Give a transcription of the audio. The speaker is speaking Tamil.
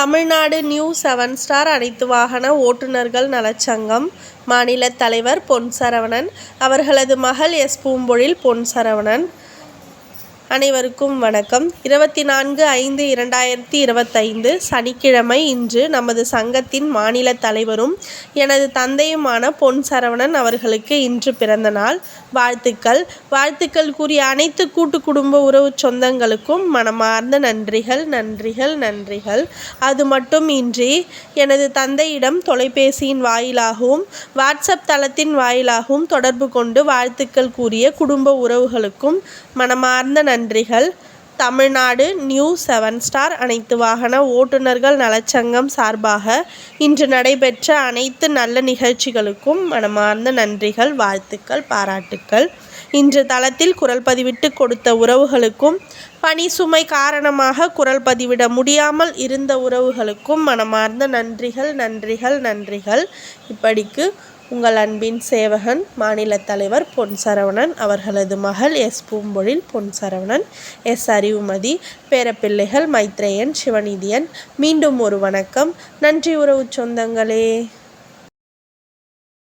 தமிழ்நாடு நியூ 7 ஸ்டார் அனைத்து வாகன ஓட்டுநர்கள் நலச்சங்கம் மாநில தலைவர் பொன் சரவணன் அவர்களது மகள் எஸ். பூம்பொழில் பொன் சரவணன். அனைவருக்கும் வணக்கம். 24/5/2025 சனிக்கிழமை இன்று நமது சங்கத்தின் மாநில தலைவரும் எனது தந்தையுமான பொன் சரவணன் அவர்களுக்கு இன்று பிறந்த நாள். வாழ்த்துக்கள் கூறிய அனைத்து கூட்டு குடும்ப உறவு சொந்தங்களுக்கும் மனமார்ந்த நன்றிகள். அது மட்டுமின்றி எனது தந்தையிடம் தொலைபேசியின் வாயிலாகவும் வாட்ஸ்அப் தளத்தின் வாயிலாகவும் தொடர்பு கொண்டு வாழ்த்துக்கள் கூறிய குடும்ப உறவுகளுக்கும் மனமார்ந்த நன்றிகள். தமிழ்நாடு நியூ 7 ஸ்டார் அனைத்து வாகன ஓட்டுநர்கள் நலச்சங்கம் சார்பாக இன்று நடைபெற்ற அனைத்து நல்ல நிகழ்ச்சிகளுக்கும் மனமார்ந்த நன்றிகள், வாழ்த்துக்கள், பாராட்டுக்கள். இன்று தளத்தில் குரல் பதிவிட்டு கொடுத்த உறவுகளுக்கும், பணி சுமை காரணமாக குரல் பதிவிட முடியாமல் இருந்த உறவுகளுக்கும் மனமார்ந்த நன்றிகள். இப்படிக்கு உங்கள் அன்பின் சேவகன் மாநில தலைவர் பொன் சரவணன் அவர்களது மகள் எஸ். பூம்பொழில் பொன் சரவணன், எஸ். அறிவுமதி, பேரப்பிள்ளைகள் மைத்ரேயன், சிவநிதியன். மீண்டும் ஒரு வணக்கம். நன்றி உறவு சொந்தங்களே.